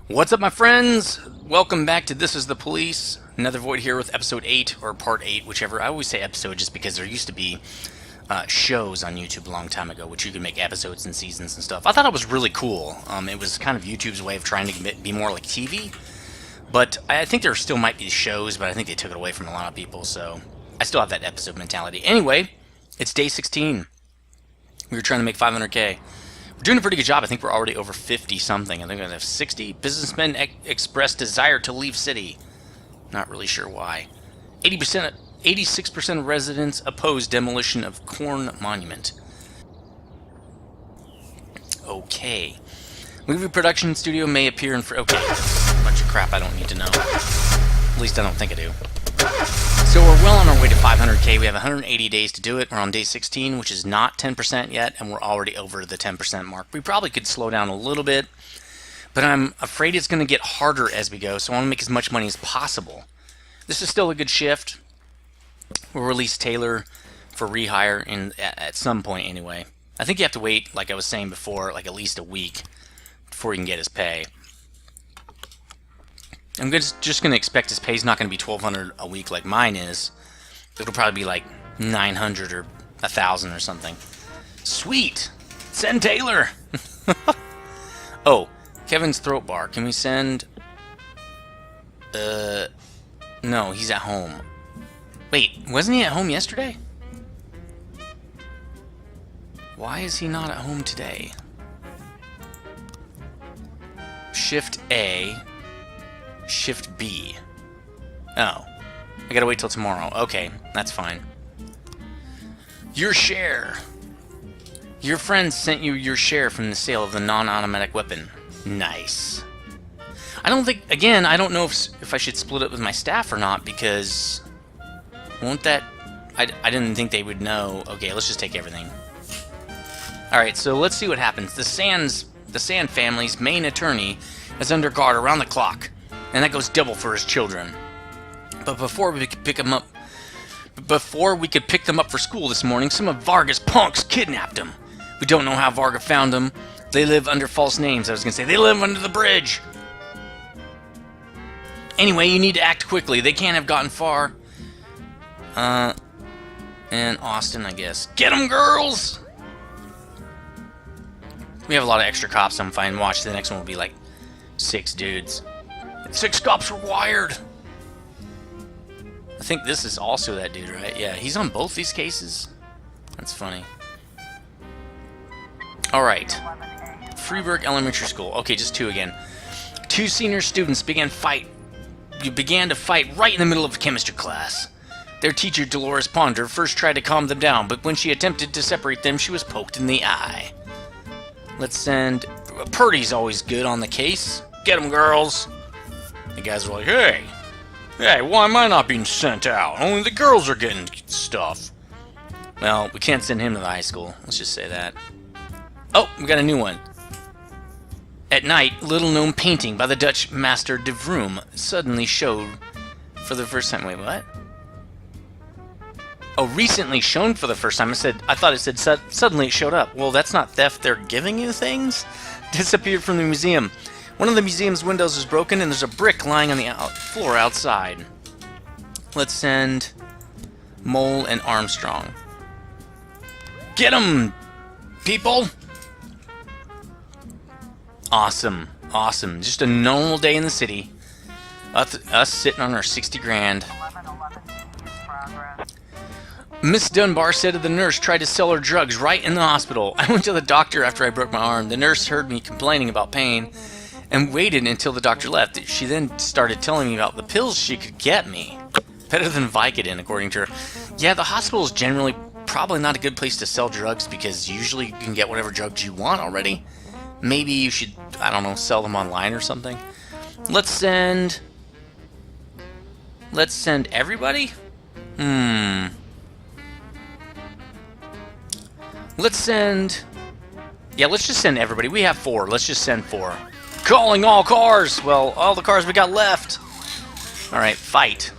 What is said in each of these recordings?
What's up, my friends? Welcome back to This Is the Police. Nethervvoid here with episode 8, or part 8, whichever. I always say episode just because there used to be shows on YouTube a long time ago, which you could make episodes and seasons and stuff. I thought it was really cool. It was kind of YouTube's way of trying to be more like TV. But I think there still might be shows, but I think they took it away from a lot of people, so I still have that episode mentality. Anyway, it's day 16. We were trying to make 500K. We're doing a pretty good job. I think we're already over 50-something. I think we have 60. Businessmen express desire to leave city. Not really sure why. 86% of residents oppose demolition of Corn Monument. Okay. Movie production studio may appear in... Okay, that's a bunch of crap I don't need to know. At least I don't think I do. So we're well on our way to 500K. We have 180 days to do it. We're on day 16, which is not 10% yet, and we're already over the 10% mark. We probably could slow down a little bit, but I'm afraid it's going to get harder as we go, so I want to make as much money as possible. This is still a good shift. We'll release Taylor for rehire at some point anyway. I think you have to wait, like I was saying before, like at least a week before you can get his pay. I'm just going to expect his pay's not going to be $1,200 a week like mine is. It'll probably be like $900 or $1,000 or something. Sweet! Send Taylor! Oh, Kevin's throat bar. Can we send... No, he's at home. Wait, wasn't he at home yesterday? Why is he not at home today? Shift A... Shift B. Oh. I gotta wait till tomorrow. Okay, that's fine. Your share. Your friends sent you your share from the sale of the non-automatic weapon. Nice. I don't think... Again, I don't know if I should split it with my staff or not, because... Won't that... I didn't think they would know. Okay, let's just take everything. Alright, so let's see what happens. The Sand family's main attorney is under guard around the clock. And that goes double for his children. But before we could pick them up for school this morning, some of Varga's punks kidnapped them. We don't know how Varga found them. They live under false names. I was gonna say they live under the bridge. Anyway, you need to act quickly. They can't have gotten far. And Austin, I guess. Get them, girls! We have a lot of extra cops. I'm fine. Watch, the next one will be like 6 dudes. 6 cops required. I think this is also that dude, right? Yeah, he's on both these cases. That's funny. Alright. Freeburg Elementary School. Okay, just 2 again. 2 senior students began to fight right in the middle of chemistry class. Their teacher, Dolores Ponder, first tried to calm them down, but when she attempted to separate them, she was poked in the eye. Let's send... Purdy's always good on the case. Get them, girls! The guys were like, hey, why am I not being sent out? Only the girls are getting stuff. Well, we can't send him to the high school. Let's just say that. Oh, we got a new one. At night, little-known painting by the Dutch master de Vroom suddenly showed for the first time. Wait, what? Oh, recently shown for the first time. I thought it said suddenly it showed up. Well, that's not theft. They're giving you things? Disappeared from the museum. One of the museum's windows is broken, and there's a brick lying on the floor outside. Let's send Mole and Armstrong. Get 'em, people! Awesome. Awesome. Just a normal day in the city. Us sitting on our 60 grand. Miss Dunbar said to the nurse tried to sell her drugs right in the hospital. I went to the doctor after I broke my arm. The nurse heard me complaining about pain and waited until the doctor left. She then started telling me about the pills she could get me. Better than Vicodin, according to her. Yeah, the hospital is generally probably not a good place to sell drugs because usually you can get whatever drugs you want already. Maybe you should, I don't know, sell them online or something. Let's send everybody? Let's just send everybody. We have 4. Let's just send 4. Calling all cars! Well, all the cars we got left. Alright, fight.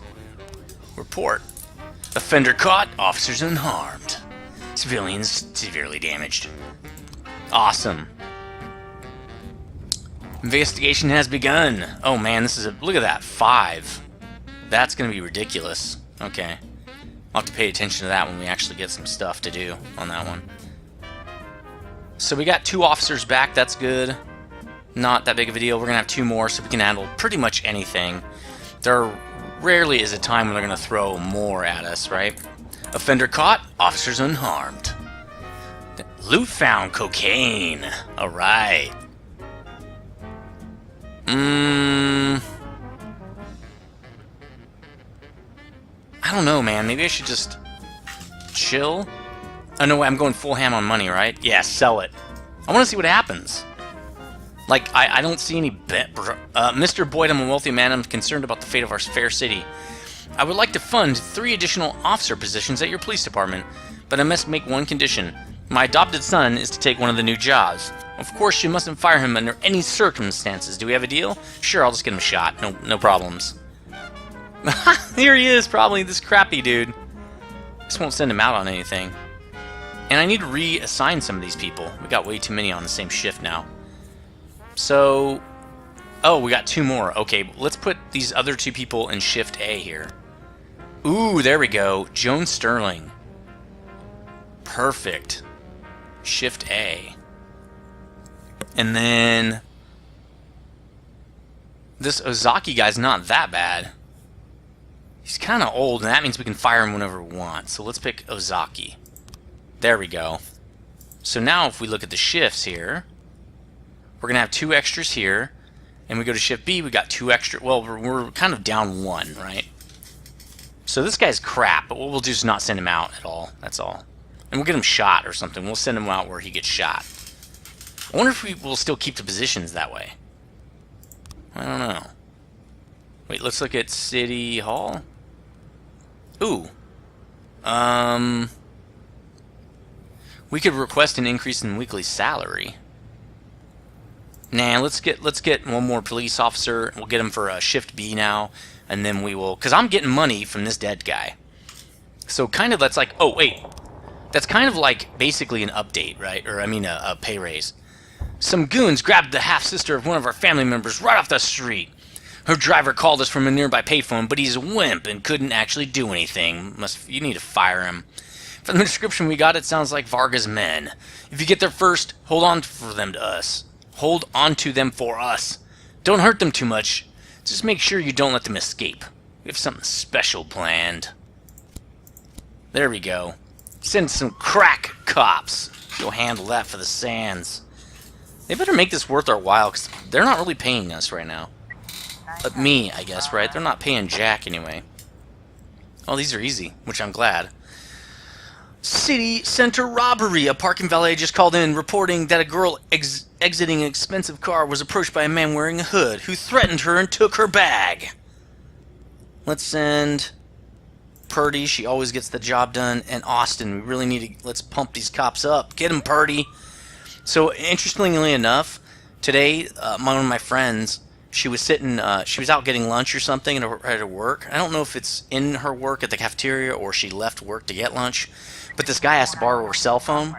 Report. Offender caught, officers unharmed. Civilians severely damaged. Awesome. Investigation has begun. Oh man, this is a... Look at that. 5. That's going to be ridiculous. Okay. I'll have to pay attention to that when we actually get some stuff to do on that one. So we got 2 officers back. That's good. Not that big of a deal. We're going to have 2 more so we can handle pretty much anything. There rarely is a time when they're going to throw more at us, right? Offender caught. Officers unharmed. Loot found. Cocaine. Alright. I don't know, man. Maybe I should just chill. Oh, no, I'm going full ham on money, right? Yeah, sell it. I want to see what happens. Like, I don't see any bet. Mr. Boyd, I'm a wealthy man. I'm concerned about the fate of our fair city. I would like to fund 3 additional officer positions at your police department, but I must make one condition. My adopted son is to take one of the new jobs. Of course, you mustn't fire him under any circumstances. Do we have a deal? Sure, I'll just get him a shot. No problems. Here he is, probably this crappy dude. Just won't send him out on anything. And I need to reassign some of these people. We got way too many on the same shift now. So, oh, we got 2 more. Okay, let's put these other 2 people in shift A here. Ooh, there we go. Joan Sterling. Perfect. Shift A. And then this Ozaki guy's not that bad. He's kind of old, and that means we can fire him whenever we want. So let's pick Ozaki. There we go. So now if we look at the shifts here, we're going to have 2 extras here. And we go to shift B, we got 2 extra. Well, we're kind of down 1, right? So this guy's crap, but what we'll do is not send him out at all. That's all. And we'll get him shot or something. We'll send him out where he gets shot. I wonder if we will still keep the positions that way. I don't know. Wait, let's look at City Hall. Ooh. We could request an increase in weekly salary. Nah, let's get 1 more police officer. We'll get him for shift B now, and then we will, because I'm getting money from this dead guy. So kind of that's like, oh wait, that's kind of like basically an update, right? Or I mean a pay raise. Some goons grabbed the half-sister of one of our family members right off the street. Her driver called us from a nearby payphone, but he's a wimp and couldn't actually do anything. You need to fire him. From the description we got, it sounds like Varga's men. If you get there first, hold on for them to us. Hold on to them for us. Don't hurt them too much. Just make sure you don't let them escape. We have something special planned. There we go. Send some crack cops. Go handle that for the Sands. They better make this worth our while, because they're not really paying us right now. But me, I guess, right? They're not paying Jack anyway. Oh, these are easy, which I'm glad. City center robbery. A parking valet just called in reporting that a girl exiting an expensive car was approached by a man wearing a hood who threatened her and took her bag. Let's send Purdy. She always gets the job done. And Austin. We really need to... Let's pump these cops up. Get him, Purdy. So, interestingly enough, today, one of my friends... She was sitting, she was out getting lunch or something at her work. I don't know if it's in her work at the cafeteria or she left work to get lunch. But this guy asked to borrow her cell phone.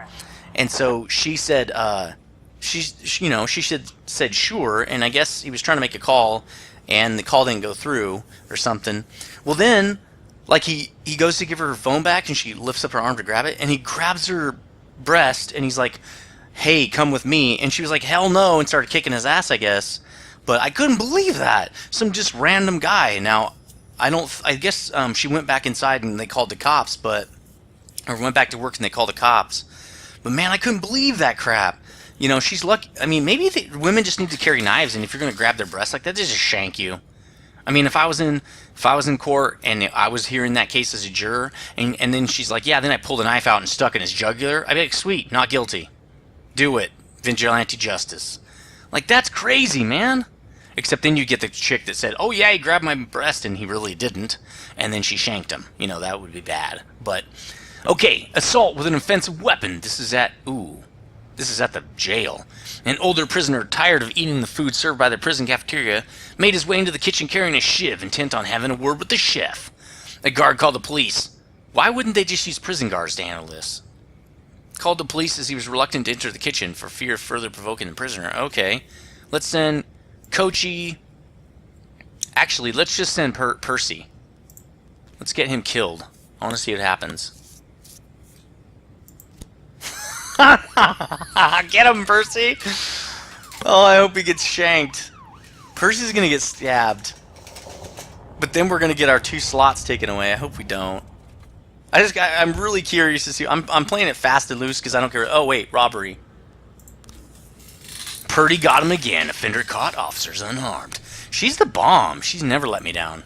And so she said, she said sure. And I guess he was trying to make a call and the call didn't go through or something. Well then, like he goes to give her phone back and she lifts up her arm to grab it. And he grabs her breast and he's like, hey, come with me. And she was like, hell no, and started kicking his ass, I guess. But I couldn't believe that. Some just random guy. Now, I guess she went back inside and they called the cops, or went back to work and they called the cops. But man, I couldn't believe that crap. You know, she's lucky. I mean, maybe women just need to carry knives, and if you're going to grab their breasts like that, they just shank you. I mean, if I was in court and I was hearing that case as a juror, and then she's like, yeah, then I pulled a knife out and stuck in his jugular, I'd be like, sweet, not guilty. Do it. Vigilante justice. Like, that's crazy, man. Except then you get the chick that said, oh yeah, he grabbed my breast and he really didn't. And then she shanked him. You know, that would be bad. But, okay, assault with an offensive weapon. This is at the jail. An older prisoner, tired of eating the food served by the prison cafeteria, made his way into the kitchen carrying a shiv, intent on having a word with the chef. A guard called the police. Why wouldn't they just use prison guards to handle this? Called the police as he was reluctant to enter the kitchen for fear of further provoking the prisoner. Okay. Let's send Kochi. Actually, let's just send Percy. Let's get him killed. I want to see what happens. Get him, Percy! Oh, I hope he gets shanked. Percy's gonna get stabbed. But then we're gonna get our 2 slots taken away. I hope we don't. I'm really curious to see. I'm playing it fast and loose because I don't care. Oh, wait, robbery. Purdy got him again. Offender caught, officers unharmed. She's the bomb. She's never let me down.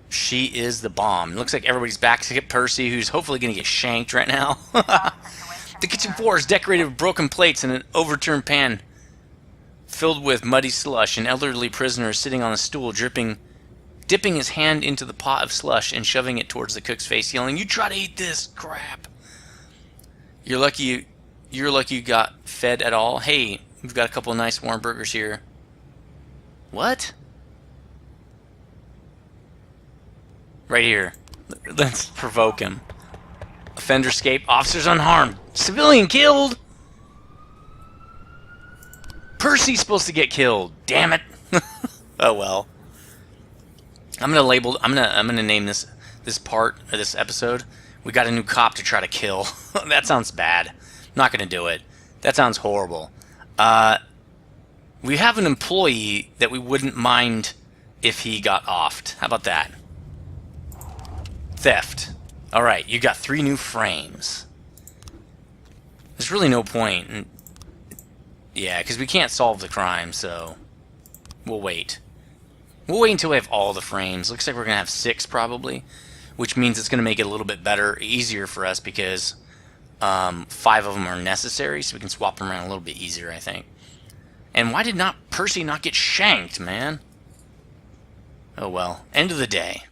She is the bomb. Looks like everybody's back except Percy, who's hopefully going to get shanked right now. The kitchen floor is decorated with broken plates and an overturned pan filled with muddy slush. An elderly prisoner is sitting on a stool, dipping his hand into the pot of slush and shoving it towards the cook's face, yelling, "You try to eat this crap." You're lucky you got fed at all. Hey, we've got a couple of nice warm burgers here. What? Right here. Let's provoke him. Offender escaped. Officers unharmed. Civilian killed. Percy's supposed to get killed. Damn it. Oh well. I'm gonna name this part of this episode. We got a new cop to try to kill. That sounds bad. Not gonna do it. That sounds horrible. We have an employee that we wouldn't mind if he got offed. How about that? Theft. Alright, you got 3 new frames. There's really no point. Yeah, because we can't solve the crime, so we'll wait. We'll wait until we have all the frames. Looks like we're going to have 6 probably, which means it's going to make it a little bit better, easier for us because 5 of them are necessary, so we can swap them around a little bit easier, I think. And why did Percy not get shanked, man? Oh well. End of the day.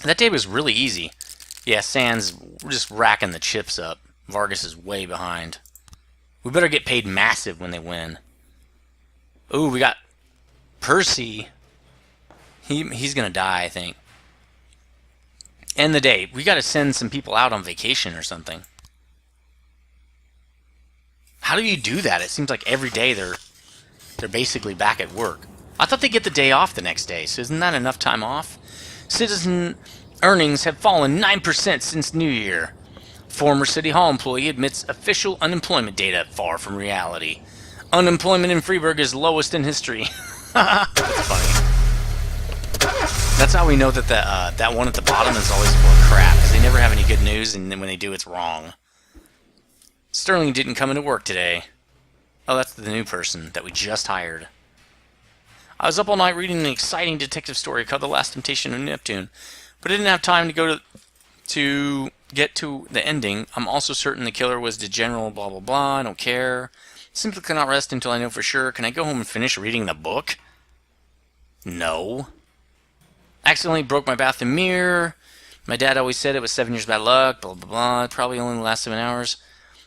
That day was really easy. Yeah, Sans, we're just racking the chips up. Vargas is way behind. We better get paid massive when they win. Ooh, we got Percy. He's gonna die, I think. End the day. We gotta send some people out on vacation or something. How do you do that? It seems like every day they're basically back at work. I thought they get the day off the next day, so isn't that enough time off? Citizen earnings have fallen 9% since New Year. Former City Hall employee admits official unemployment data far from reality. Unemployment in Freiburg is lowest in history. That's funny. That's how we know that that one at the bottom is always full of crap, because they never have any good news, and then when they do, it's wrong. Sterling didn't come into work today. Oh, that's the new person that we just hired. I was up all night reading an exciting detective story called The Last Temptation of Neptune, but I didn't have time to get to the ending. I'm also certain the killer was the general blah blah blah. I don't care. Simply cannot rest until I know for sure. Can I go home and finish reading the book? No. Accidentally broke my bathroom mirror. My dad always said it was 7 years bad luck, blah blah blah. Probably only the last 7 hours.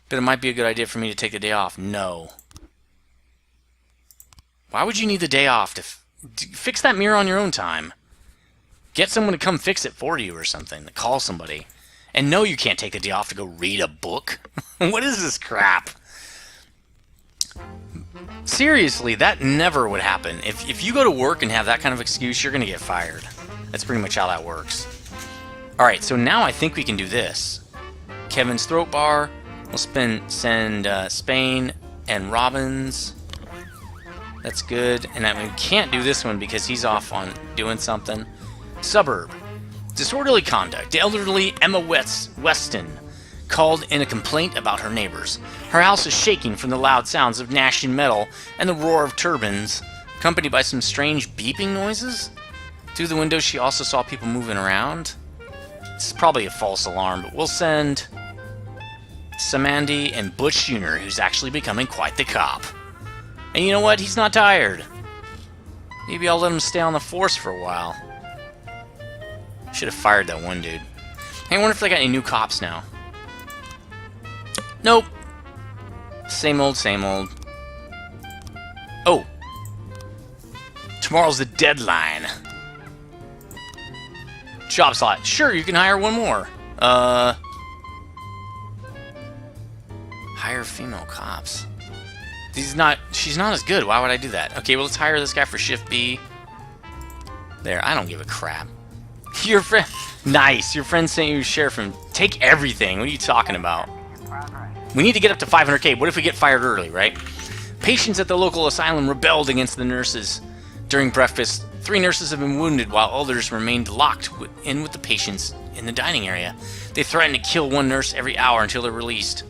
But it might be a good idea for me to take the day off. No. Why would you need the day off to fix that mirror on your own time? Get someone to come fix it for you or something. Call somebody. And no, you can't take the day off to go read a book. What is this crap? Seriously, that never would happen. If you go to work and have that kind of excuse, you're going to get fired. That's pretty much how that works. Alright, so now I think we can do this. Kevin's throat bar. We'll send Spain and Robbins. That's good. And we can't do this one because he's off on doing something. Suburb. Disorderly conduct. The elderly Emma Weston called in a complaint about her neighbors. Her house is shaking from the loud sounds of gnashing metal and the roar of turbines, accompanied by some strange beeping noises. Through the window, she also saw people moving around. This is probably a false alarm, but we'll send Samandi and Butch Jr., who's actually becoming quite the cop. And you know what? He's not tired. Maybe I'll let him stay on the force for a while. Should have fired that one dude. Hey, I wonder if they got any new cops now. Nope. Same old, same old. Oh. Tomorrow's the deadline. Job slot. Sure, you can hire one more. Hire female cops. She's not as good. Why would I do that? Okay, well, let's hire this guy for Shift B. There, I don't give a crap. Your friend... Nice, your friend sent you a share from... Take everything. What are you talking about? We need to get up to 500k. What if we get fired early, right? Patients at the local asylum rebelled against the nurses. During breakfast, 3 nurses have been wounded while others remained locked in with the patients in the dining area. They threaten to kill 1 nurse every hour until they're released.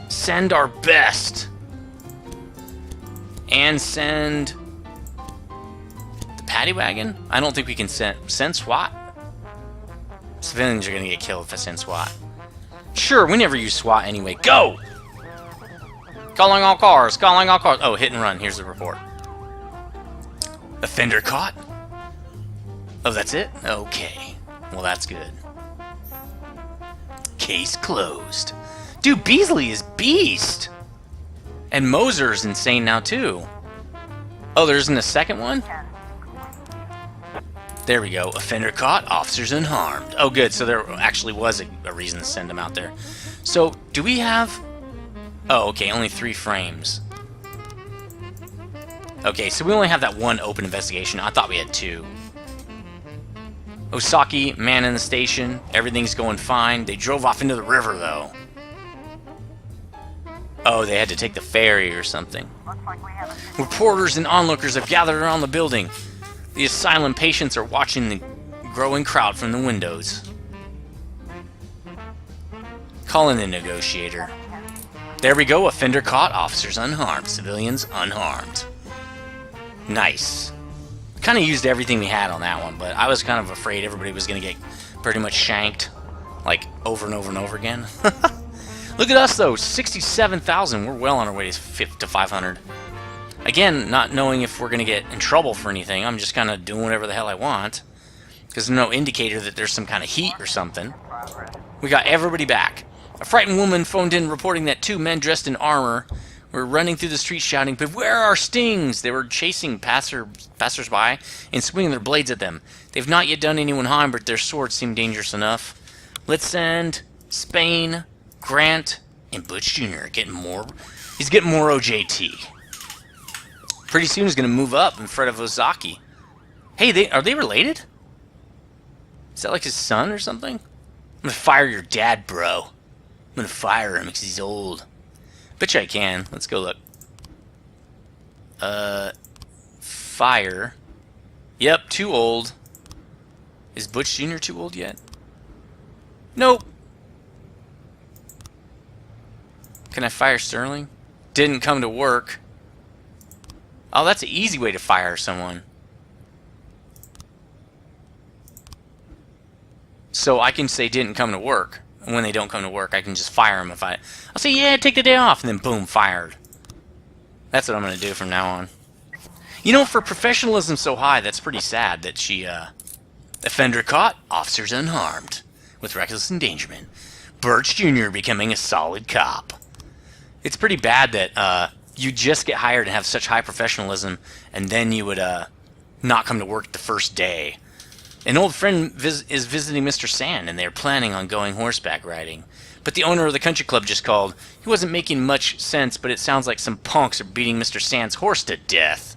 Send our best. And send... the paddy wagon? I don't think we can send SWAT. Civilians are gonna get killed if I send SWAT. Sure, we never use SWAT anyway. Go! Calling all cars, calling all cars. Oh, hit and run. Here's the report. Offender caught? Oh, that's it? Okay. Well, that's good. Case closed. Dude, Beasley is beast! And Moser's insane now, too. Oh, there isn't a second one? There we go. Offender caught, officers unharmed. Oh, good. So there actually was a reason to send them out there. So, do we have... Oh, okay. Only 3 frames. Okay, so we only have that 1 open investigation. I thought we had 2. Osaki, man in the station. Everything's going fine. They drove off into the river, though. Oh, they had to take the ferry or something. Reporters and onlookers have gathered around the building. The asylum patients are watching the growing crowd from the windows. Calling the negotiator. There we go. Offender caught. Officers unharmed. Civilians unharmed. Nice. Kind of used everything we had on that one, but I was kind of afraid everybody was going to get pretty much shanked, like, over and over and over again. Look at us, though. 67,000. We're well on our way to 500. Again, not knowing if we're going to get in trouble for anything. I'm just kind of doing whatever the hell I want. Because there's no indicator that there's some kind of heat or something. We got everybody back. A frightened woman phoned in reporting that 2 men dressed in armor were running through the street shouting, "Beware our stings!" They were chasing passers-by and swinging their blades at them. They've not yet done anyone harm, but their swords seem dangerous enough. Let's send Spain, Grant, and Butch Jr. He's getting more OJT. Pretty soon he's going to move up in front of Ozaki. Hey, are they related? Is that like his son or something? I'm going to fire your dad, bro. I'm going to fire him because he's old. Bet you I can. Let's go look. Fire. Yep, too old. Is Butch Jr. too old yet? Nope. Can I fire Sterling? Didn't come to work. Oh, that's an easy way to fire someone. So I can say didn't come to work. And when they don't come to work, I can just fire them. I'll say, yeah, take the day off. And then boom, fired. That's what I'm going to do from now on. You know, for professionalism so high, that's pretty sad that she, offender caught, officers unharmed. With reckless endangerment. Birch Jr. becoming a solid cop. It's pretty bad that, you just get hired and have such high professionalism, and then you would not come to work the first day. An old friend is visiting Mr. Sand, and they're planning on going horseback riding. But the owner of the country club just called. He wasn't making much sense, but it sounds like some punks are beating Mr. Sand's horse to death.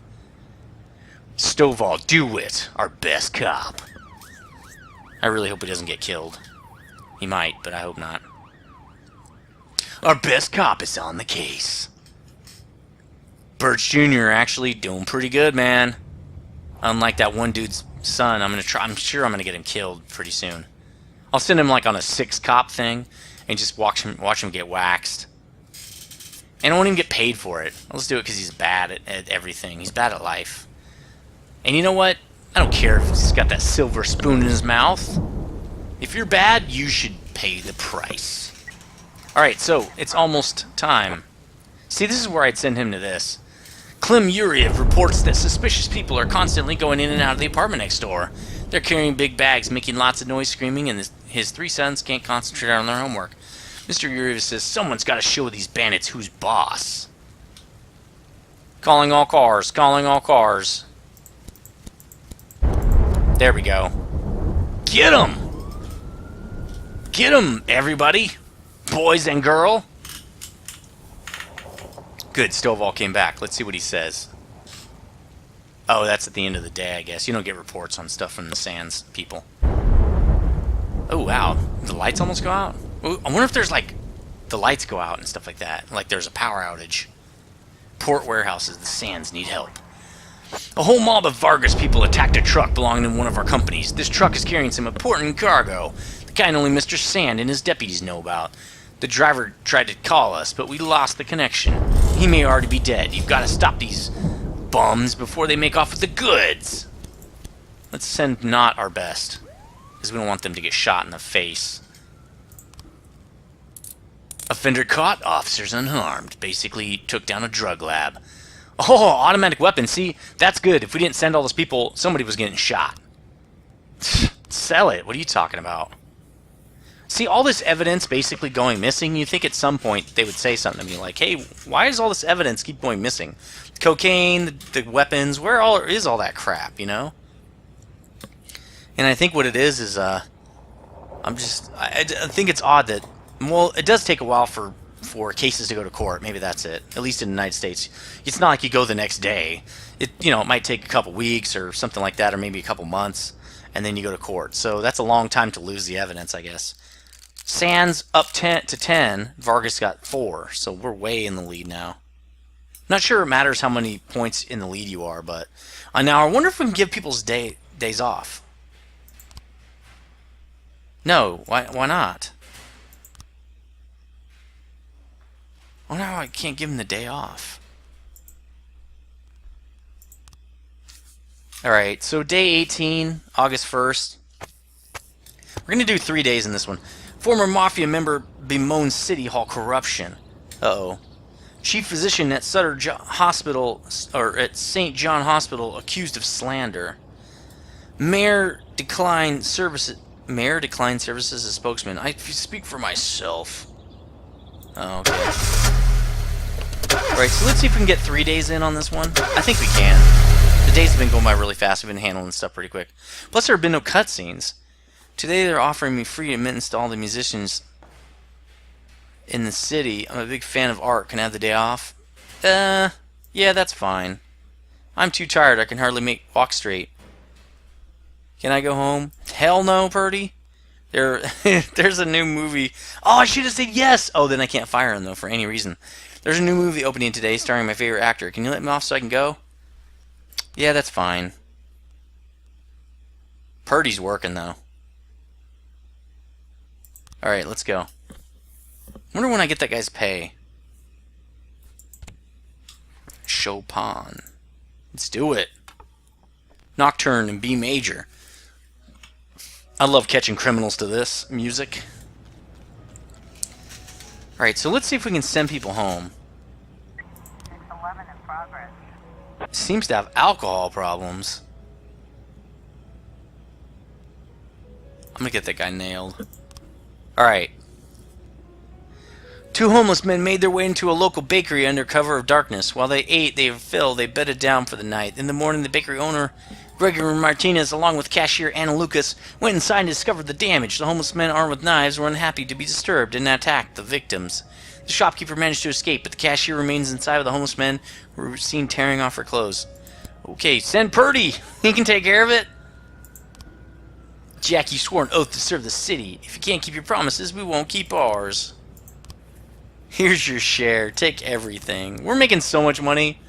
Stovall, do it, our best cop. I really hope he doesn't get killed. He might, but I hope not. Our best cop is on the case. Birch Jr. actually doing pretty good, man. Unlike that one dude's son, I'm sure I'm gonna get him killed pretty soon. I'll send him like on a 6 cop thing and just watch him get waxed. And I won't even get paid for it. I'll just do it because he's bad at everything. He's bad at life. And you know what? I don't care if he's got that silver spoon in his mouth. If you're bad, you should pay the price. Alright, so it's almost time. See, this is where I'd send him to this. Klim Yuriev reports that suspicious people are constantly going in and out of the apartment next door. They're carrying big bags, making lots of noise, screaming, and his 3 sons can't concentrate on their homework. Mr. Yuriev says someone's got to show these bandits who's boss. Calling all cars, calling all cars. There we go. Get 'em! Get 'em, everybody! Boys and girl! Good, Stovall came back. Let's see what he says. Oh, that's at the end of the day, I guess. You don't get reports on stuff from the Sands people. Oh, wow. The lights almost go out? I wonder if there's, like, the lights go out and stuff like that. Like there's a power outage. Port warehouses, the Sands need help. A whole mob of Vargas people attacked a truck belonging to one of our companies. This truck is carrying some important cargo, the kind only Mr. Sand and his deputies know about. The driver tried to call us, but we lost the connection. He may already be dead. You've got to stop these bums before they make off with the goods. Let's send not our best, because we don't want them to get shot in the face. Offender caught, officers unharmed. Basically took down a drug lab. Oh, automatic weapon. See, that's good. If we didn't send all those people, somebody was getting shot. Sell it. What are you talking about? See, all this evidence basically going missing, you think at some point they would say something to me like, hey, why does all this evidence keep going missing? Cocaine, the weapons, where is all that crap, you know? And I think what it is I think it's odd that, well, it does take a while for cases to go to court. Maybe that's it. At least in the United States. It's not like you go the next day. It might take a couple weeks or something like that, or maybe a couple months, and then you go to court. So that's a long time to lose the evidence, I guess. Sands up 10 to 10. Vargas got 4, so we're way in the lead now. Not sure it matters how many points in the lead you are, but now I wonder if we can give people's days off. No, why not? Oh no, I can't give him the day off. Alright, so day 18, August 1st. We're going to do 3 days in this one. Former Mafia member bemoans City Hall corruption. Uh-oh. Chief physician at Sutter Hospital, or at St. John Hospital, accused of slander. Mayor declined services as spokesman. I speak for myself. Oh, okay. Alright, so let's see if we can get 3 days in on this one. I think we can. The days have been going by really fast. We've been handling stuff pretty quick. Plus, there have been no cutscenes. Today, they're offering me free admittance to all the musicians in the city. I'm a big fan of art. Can I have the day off? Yeah, that's fine. I'm too tired. I can hardly walk straight. Can I go home? Hell no, Purdy. There's a new movie. Oh, I should have said yes. Oh, then I can't fire him, though, for any reason. There's a new movie opening today starring my favorite actor. Can you let me off so I can go? Yeah, that's fine. Purdy's working, though. Alright, let's go. Wonder when I get that guy's pay. Chopin. Let's do it. Nocturne in B major. I love catching criminals to this music. Alright, so let's see if we can send people home. 611 in progress. Seems to have alcohol problems. I'm gonna get that guy nailed. Alright. 2 homeless men made their way into a local bakery under cover of darkness. While they ate, they bedded down for the night. In the morning, the bakery owner, Gregory Martinez, along with cashier Anna Lucas, went inside and discovered the damage. The homeless men, armed with knives, were unhappy to be disturbed and attacked the victims. The shopkeeper managed to escape, but the cashier remains inside with the homeless men who were seen tearing off her clothes. Okay, send Purdy! He can take care of it! Jack, you swore an oath to serve the city. If you can't keep your promises, we won't keep ours. Here's your share. Take everything. We're making so much money.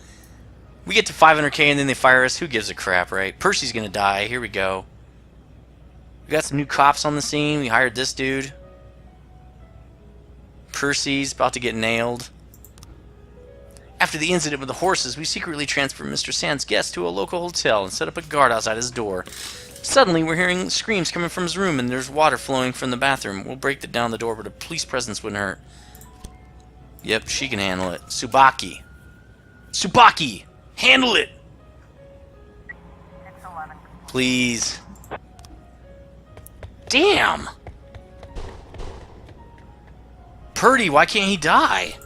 We get to 500k and then they fire us. Who gives a crap, right? Percy's gonna die. Here we go. We got some new cops on the scene. We hired this dude. Percy's about to get nailed. After the incident with the horses, we secretly transferred Mr. Sand's guest to a local hotel and set up a guard outside his door. Suddenly, we're hearing screams coming from his room, and there's water flowing from the bathroom. We'll break down the door, but a police presence wouldn't hurt. Yep, she can handle it. Tsubaki. Tsubaki! Handle it! 611. Please. Damn! Purdy, why can't he die?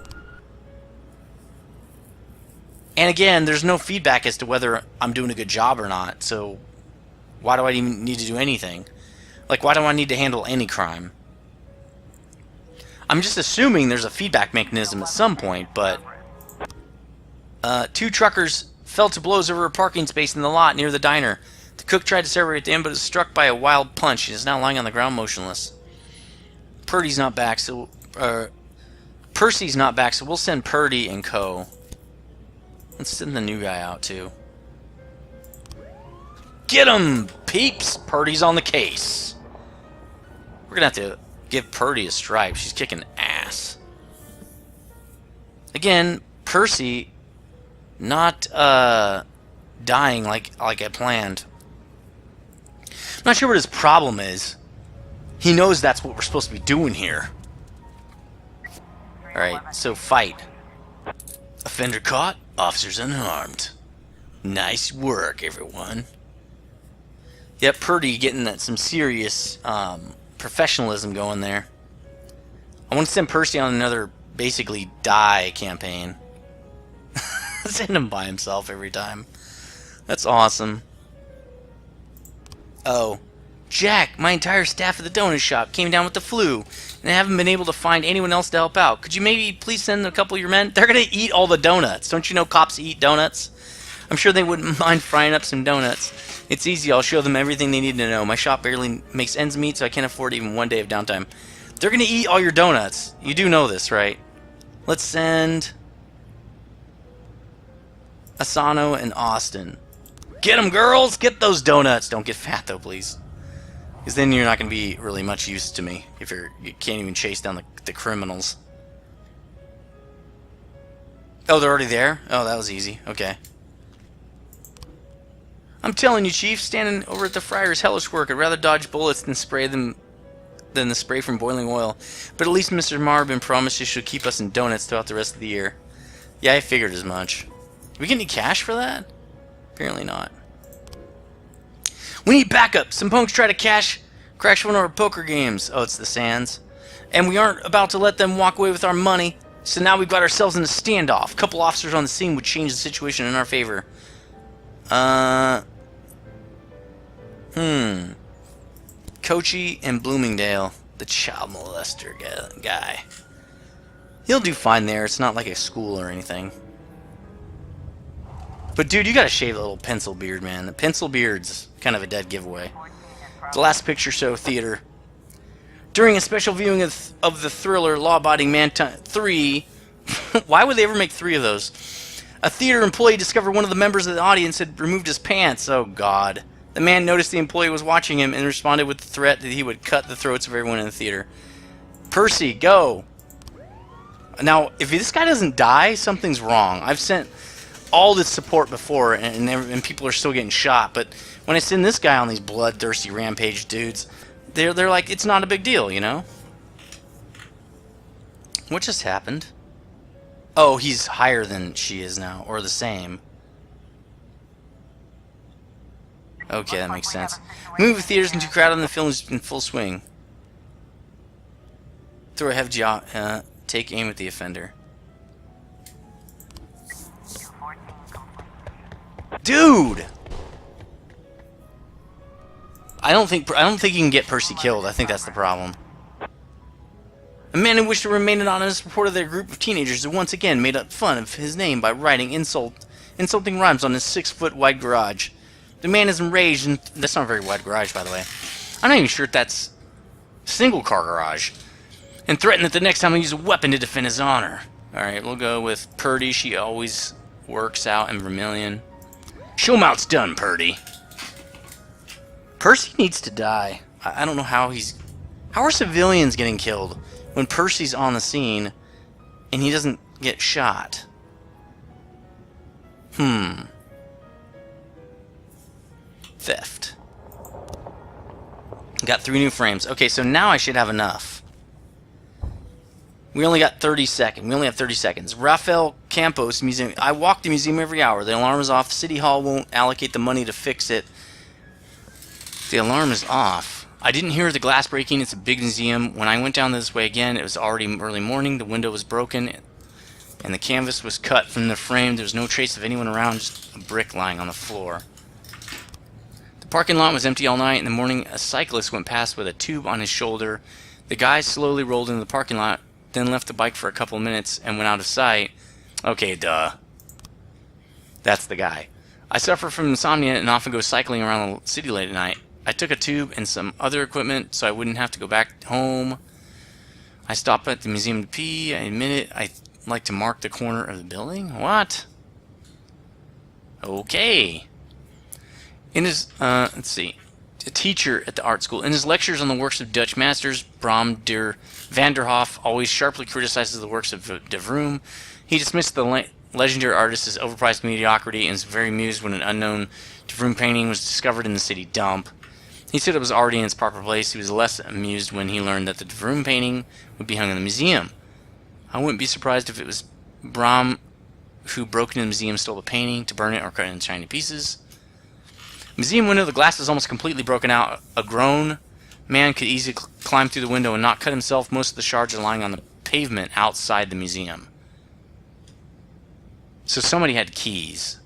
And again, there's no feedback as to whether I'm doing a good job or not, so why do I even need to do anything? Like, why do I need to handle any crime? I'm just assuming there's a feedback mechanism at some point, but Two truckers fell to blows over a parking space in the lot near the diner. The cook tried to separate them, but was struck by a wild punch. He is now lying on the ground motionless. Purdy's not back, so... Percy's not back, so we'll send Purdy and co. Let's send the new guy out, too. Get him, peeps! Purdy's on the case. We're gonna have to give Purdy a stripe. She's kicking ass. Again, Percy not dying like I planned. I'm not sure what his problem is. He knows that's what we're supposed to be doing here. Alright, so fight. Offender caught, officers unharmed. Nice work, everyone. Yep, Purdy getting some serious professionalism going there. I want to send Percy on another basically die campaign. Send him by himself every time. That's awesome. Oh. Jack, my entire staff at the donut shop came down with the flu, and I haven't been able to find anyone else to help out. Could you maybe please send a couple of your men? They're going to eat all the donuts. Don't you know cops eat donuts? I'm sure they wouldn't mind frying up some donuts. It's easy. I'll show them everything they need to know. My shop barely makes ends meet, so I can't afford even one day of downtime. They're going to eat all your donuts. You do know this, right? Let's send Asano and Austin. Get them, girls! Get those donuts! Don't get fat, though, please. Because then you're not going to be really much use to me if you can't even chase down the criminals. Oh, they're already there? Oh, that was easy. Okay. I'm telling you, Chief, standing over at the Friar's hellish work. I'd rather dodge bullets than the spray from boiling oil. But at least Mr. Marvin promised he should keep us in donuts throughout the rest of the year. Yeah, I figured as much. Do we get any cash for that? Apparently not. We need backup. Some punks try to crash one of our poker games. Oh, it's the Sands. And we aren't about to let them walk away with our money. So now we've got ourselves in a standoff. A couple officers on the scene would change the situation in our favor. Kochi and Bloomingdale, the child molester guy. He'll do fine there. It's not like a school or anything. But dude, you gotta shave a little pencil beard, man. The pencil beard's kind of a dead giveaway. The Last Picture Show Theater. During a special viewing of the thriller Law-Abiding Man 3... Why would they ever make 3 of those? A theater employee discovered one of the members of the audience had removed his pants. Oh, God. The man noticed the employee was watching him and responded with the threat that he would cut the throats of everyone in the theater. Percy, go! Now, if this guy doesn't die, something's wrong. I've sent all this support before, and people are still getting shot, but when I send this guy on these bloodthirsty rampage dudes, they're like, it's not a big deal, you know? What just happened? Oh, he's higher than she is now, or the same. Okay, that makes sense. Movie theaters and too crowded, and the film is in full swing. Throw a heavy take aim at the offender. Dude! I don't think you can get Percy killed. I think that's the problem. A man who wished to remain anonymous reported that a group of teenagers had once again made up fun of his name by writing insulting rhymes on his 6-foot wide garage. The man is enraged, and that's not a very wide garage, by the way. I'm not even sure if that's single car garage. And threatened that the next time he'll use a weapon to defend his honor. Alright, we'll go with Purdy. She always works out in Vermilion. Show him how it's done, Purdy. Percy needs to die. I don't know how he's... How are civilians getting killed when Percy's on the scene and he doesn't get shot? Theft. Got 3 new frames. Okay, so now I should have enough. We only got 30 seconds. We only have 30 seconds. Rafael Campos Museum. I walk the museum every hour. The alarm is off. City Hall won't allocate the money to fix it. The alarm is off. I didn't hear the glass breaking. It's a big museum. When I went down this way again, it was already early morning. The window was broken, and the canvas was cut from the frame. There was no trace of anyone around, just a brick lying on the floor. The parking lot was empty all night. In the morning, a cyclist went past with a tube on his shoulder. The guy slowly rolled into the parking lot, then left the bike for a couple of minutes and went out of sight. Okay, duh. That's the guy. I suffer from insomnia and often go cycling around the city late at night. I took a tube and some other equipment so I wouldn't have to go back home. I stopped at the museum to pee. I admit it. I like to mark the corner of the building. What? Okay. In his, let's see, a teacher at the art school. In his lectures on the works of Dutch masters, Bram van der Hoef always sharply criticizes the works of de Vroom. He dismissed the legendary artist as overpriced mediocrity and was very amused when an unknown de Vroom painting was discovered in the city dump. He said it was already in its proper place. He was less amused when he learned that the de Vroom painting would be hung in the museum. I wouldn't be surprised if it was Bram who broke into the museum, stole the painting to burn it or cut it into tiny pieces. Museum window, the glass is almost completely broken out. A grown man could easily climb through the window and not cut himself. Most of the shards are lying on the pavement outside the museum. So somebody had keys.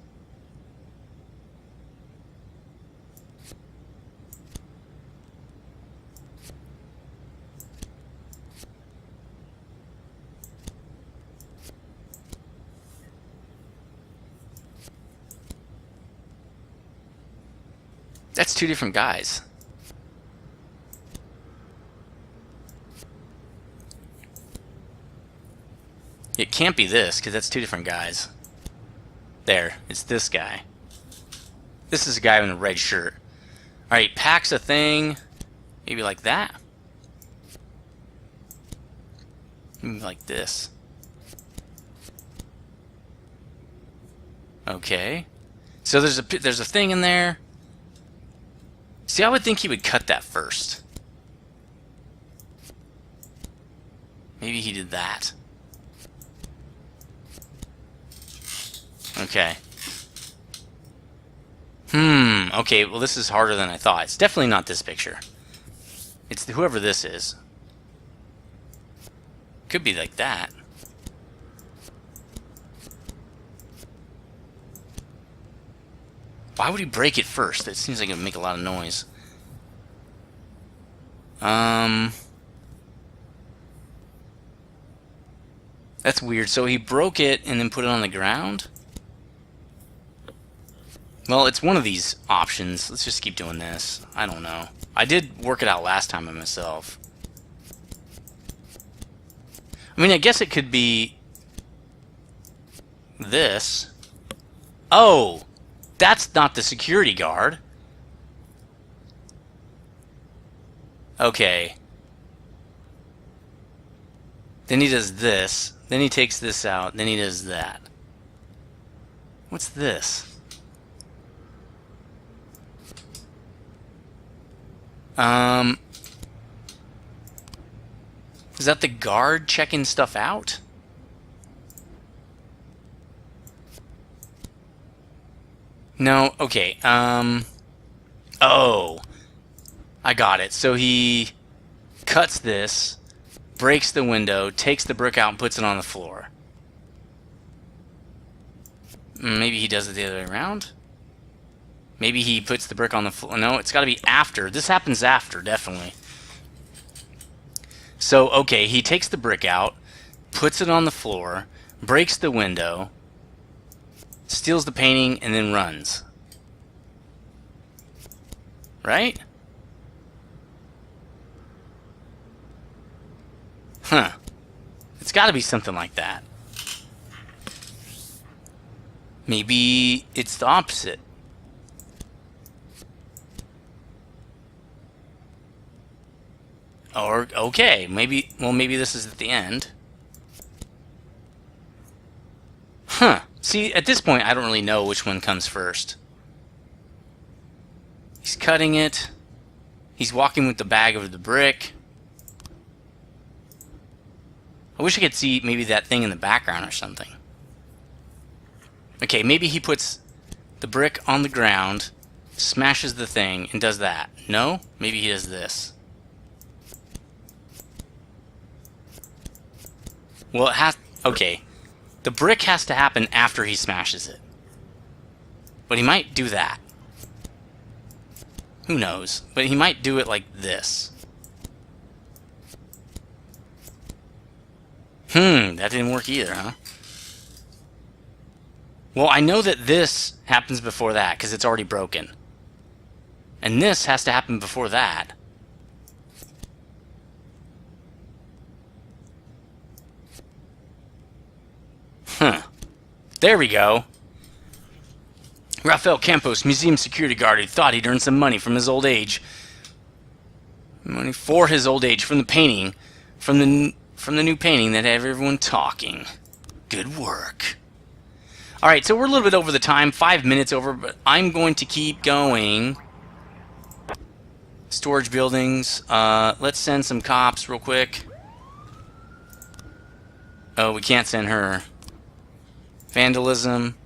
That's two different guys. It can't be this, because that's two different guys. There, it's this guy. This is a guy in a red shirt. Alright, packs a thing. Maybe like that. Maybe like this. Okay. So there's a thing in there. See, I would think he would cut that first. Maybe he did that. Okay. Okay, well this is harder than I thought. It's definitely not this picture. It's whoever this is. Could be like that. Why would he break it first? That seems like it would make a lot of noise. That's weird. So he broke it and then put it on the ground? Well, it's one of these options. Let's just keep doing this. I don't know. I did work it out last time by myself. I mean, I guess it could be this. Oh! That's not the security guard. Okay. Then he does this. Then he takes this out. Then he does that. What's this? Is that the guard checking stuff out? No, okay, oh, I got it. So he cuts this, breaks the window, takes the brick out and puts it on the floor. Maybe he does it the other way around? Maybe he puts the brick on the floor. No, it's got to be after. This happens after, definitely. So, okay, he takes the brick out, puts it on the floor, breaks the window, steals the painting, and then runs. Right? Huh. It's got to be something like that. Maybe it's the opposite. Or, okay, maybe, well, maybe this is at the end. Huh. See, at this point, I don't really know which one comes first. He's cutting it. He's walking with the bag over the brick. I wish I could see maybe that thing in the background or something. Okay, maybe he puts the brick on the ground, smashes the thing, and does that. No? Maybe he does this. Well, it has... Okay. The brick has to happen after he smashes it. But he might do that. Who knows? But he might do it like this. That didn't work either, huh? Well, I know that this happens before that, because it's already broken. And this has to happen before that. Huh. There we go. Rafael Campos, museum security guard, who thought he'd earned some money from his old age. Money for his old age from the painting, from the new painting that had everyone talking. Good work. All right, so we're a little bit over the time, 5 minutes over, but I'm going to keep going. Storage buildings. Let's send some cops real quick. Oh, we can't send her. Vandalism.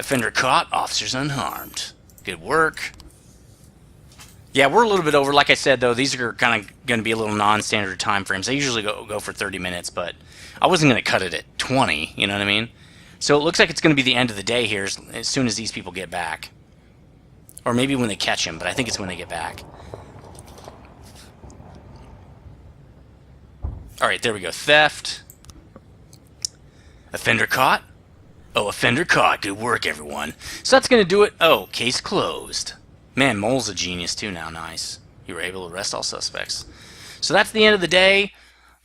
Offender caught, officers unharmed. Good work. Yeah, we're a little bit over. Like I said, though, these are kind of going to be a little non-standard time frames. I usually go for 30 minutes, but I wasn't going to cut it at 20, you know what I mean? So it looks like it's going to be the end of the day here as soon as these people get back. Or maybe when they catch him, but I think it's when they get back. Alright, there we go. Theft. Offender caught. Oh, offender caught. Good work, everyone. So that's going to do it. Oh, case closed. Man, Mole's a genius, too, now. Nice. You were able to arrest all suspects. So that's the end of the day.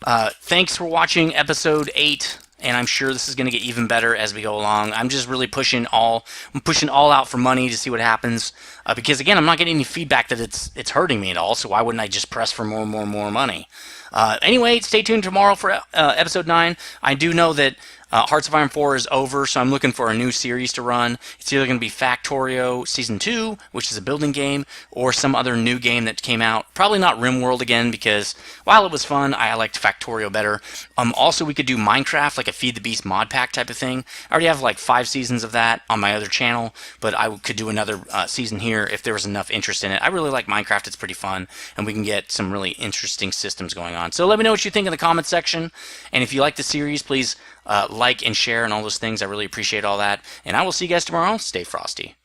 Thanks for watching episode 8, and I'm sure this is going to get even better as we go along. I'm just really pushing all out for money to see what happens, because, again, I'm not getting any feedback that it's hurting me at all, so why wouldn't I just press for more and more and more money? Anyway, stay tuned tomorrow for episode 9. I do know that Hearts of Iron 4 is over, so I'm looking for a new series to run. It's either going to be Factorio Season 2, which is a building game, or some other new game that came out. Probably not RimWorld again, because while it was fun, I liked Factorio better. Also, we could do Minecraft, like a Feed the Beast mod pack type of thing. I already have like 5 seasons of that on my other channel, but I could do another season here if there was enough interest in it. I really like Minecraft. It's pretty fun, and we can get some really interesting systems going on. So let me know what you think in the comments section, and if you like the series, please like and share and all those things. I really appreciate all that. And I will see you guys tomorrow. Stay frosty.